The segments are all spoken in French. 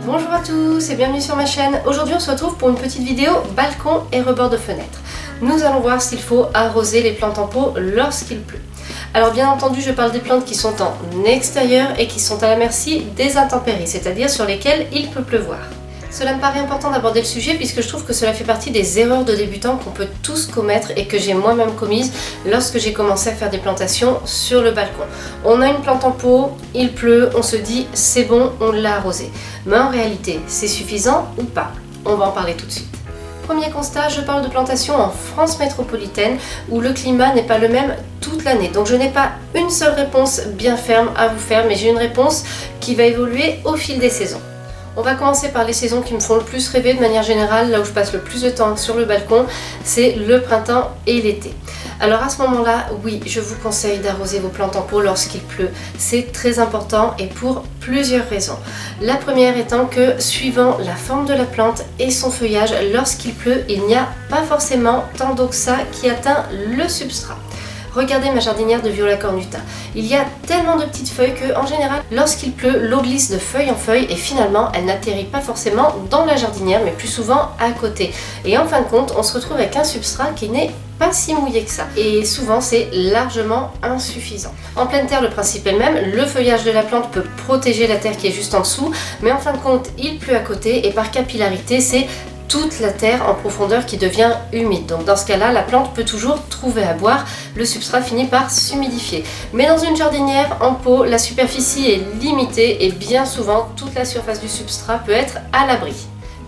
Bonjour à tous et bienvenue sur ma chaîne. Aujourd'hui on se retrouve pour une petite vidéo balcon et rebord de fenêtre. Nous allons voir s'il faut arroser les plantes en pot lorsqu'il pleut. Alors bien entendu je parle des plantes qui sont en extérieur et qui sont à la merci des intempéries, c'est-à-dire sur lesquelles il peut pleuvoir. Cela me paraît important d'aborder le sujet puisque je trouve que cela fait partie des erreurs de débutants qu'on peut tous commettre et que j'ai moi-même commises lorsque j'ai commencé à faire des plantations sur le balcon. On a une plante en pot, il pleut, on se dit c'est bon, on l'a arrosée. Mais en réalité, c'est suffisant ou pas? On va en parler tout de suite. Premier constat, je parle de plantation en France métropolitaine où le climat n'est pas le même toute l'année. Donc je n'ai pas une seule réponse bien ferme à vous faire, mais j'ai une réponse qui va évoluer au fil des saisons. On va commencer par les saisons qui me font le plus rêver de manière générale, là où je passe le plus de temps sur le balcon, c'est le printemps et l'été. Alors à ce moment-là, oui, je vous conseille d'arroser vos plantes en pot lorsqu'il pleut. C'est très important et pour plusieurs raisons. La première étant que, suivant la forme de la plante et son feuillage, lorsqu'il pleut, il n'y a pas forcément tant d'eau que ça qui atteint le substrat. Regardez ma jardinière de Viola cornuta. Il y a tellement de petites feuilles que, en général, lorsqu'il pleut, l'eau glisse de feuille en feuille et finalement, elle n'atterrit pas forcément dans la jardinière, mais plus souvent à côté. Et en fin de compte, on se retrouve avec un substrat qui n'est pas si mouillé que ça. Et souvent, c'est largement insuffisant. En pleine terre, le principe est le même. Le feuillage de la plante peut protéger la terre qui est juste en dessous, mais en fin de compte, il pleut à côté et par capillarité, c'est toute la terre en profondeur qui devient humide. Donc dans ce cas-là, la plante peut toujours trouver à boire, le substrat finit par s'humidifier. Mais dans une jardinière en pot, la superficie est limitée et bien souvent, toute la surface du substrat peut être à l'abri.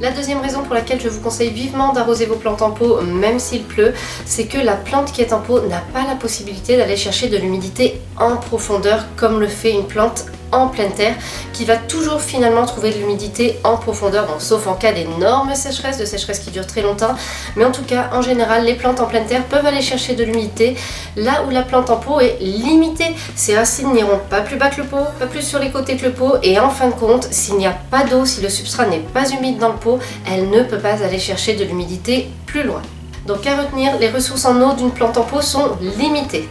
La deuxième raison pour laquelle je vous conseille vivement d'arroser vos plantes en pot, même s'il pleut, c'est que la plante qui est en pot n'a pas la possibilité d'aller chercher de l'humidité en profondeur comme le fait une plante en pleine terre qui va toujours finalement trouver de l'humidité en profondeur, bon, sauf en cas d'énormes sécheresses, de sécheresses qui durent très longtemps, mais en tout cas en général les plantes en pleine terre peuvent aller chercher de l'humidité là où la plante en pot est limitée. Ses racines n'iront pas plus bas que le pot, pas plus sur les côtés que le pot et en fin de compte, s'il n'y a pas d'eau, si le substrat n'est pas humide dans le pot, elle ne peut pas aller chercher de l'humidité plus loin. Donc à retenir, les ressources en eau d'une plante en pot sont limitées.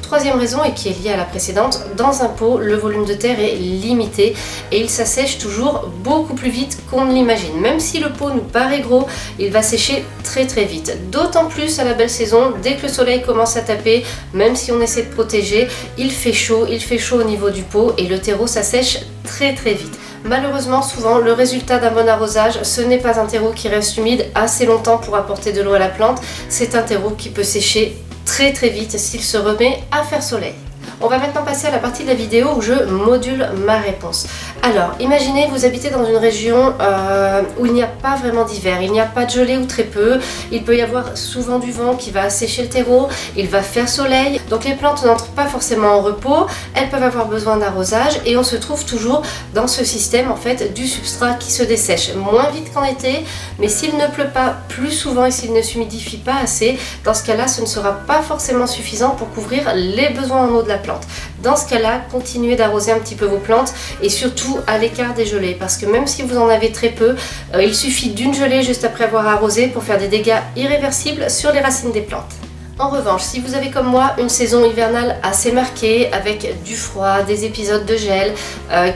Troisième raison, et qui est liée à la précédente, dans un pot, le volume de terre est limité et il s'assèche toujours beaucoup plus vite qu'on ne l'imagine. Même si le pot nous paraît gros, il va sécher très vite. D'autant plus à la belle saison, dès que le soleil commence à taper, même si on essaie de protéger, il fait chaud au niveau du pot et le terreau s'assèche très vite. Malheureusement, souvent, le résultat d'un bon arrosage, ce n'est pas un terreau qui reste humide assez longtemps pour apporter de l'eau à la plante, c'est un terreau qui peut sécher très vite s'il se remet à faire soleil. On va maintenant passer à la partie de la vidéo où je module ma réponse. Alors, imaginez vous habitez dans une région où il n'y a pas vraiment d'hiver, il n'y a pas de gelée ou très peu, il peut y avoir souvent du vent qui va assécher le terreau, il va faire soleil, donc les plantes n'entrent pas forcément en repos, elles peuvent avoir besoin d'arrosage et on se trouve toujours dans ce système en fait du substrat qui se dessèche moins vite qu'en été, mais s'il ne pleut pas plus souvent et s'il ne s'humidifie pas assez, dans ce cas-là, ce ne sera pas forcément suffisant pour couvrir les besoins en eau de la plante. Dans ce cas-là, continuez d'arroser un petit peu vos plantes et surtout à l'écart des gelées parce que même si vous en avez très peu, il suffit d'une gelée juste après avoir arrosé pour faire des dégâts irréversibles sur les racines des plantes. En revanche, si vous avez comme moi une saison hivernale assez marquée avec du froid, des épisodes de gel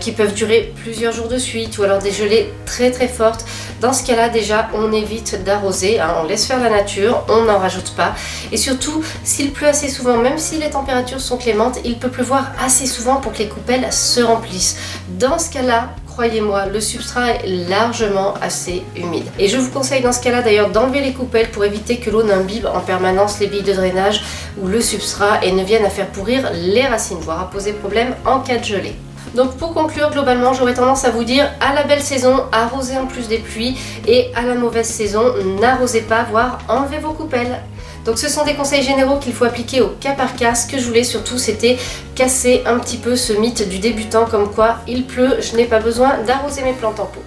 qui peuvent durer plusieurs jours de suite ou alors des gelées très fortes, dans ce cas-là déjà on évite d'arroser, hein, on laisse faire la nature, on n'en rajoute pas et surtout s'il pleut assez souvent, même si les températures sont clémentes, il peut pleuvoir assez souvent pour que les coupelles se remplissent. Dans ce cas-là, croyez-moi, le substrat est largement assez humide. Et je vous conseille dans ce cas-là d'ailleurs d'enlever les coupelles pour éviter que l'eau n'imbibe en permanence les billes de drainage ou le substrat et ne vienne à faire pourrir les racines, voire à poser problème en cas de gelée. Donc pour conclure, globalement, j'aurais tendance à vous dire à la belle saison, arrosez en plus des pluies et à la mauvaise saison, n'arrosez pas, voire enlevez vos coupelles. Donc ce sont des conseils généraux qu'il faut appliquer au cas par cas. Ce que je voulais surtout, c'était casser un petit peu ce mythe du débutant comme quoi il pleut, je n'ai pas besoin d'arroser mes plantes en pot.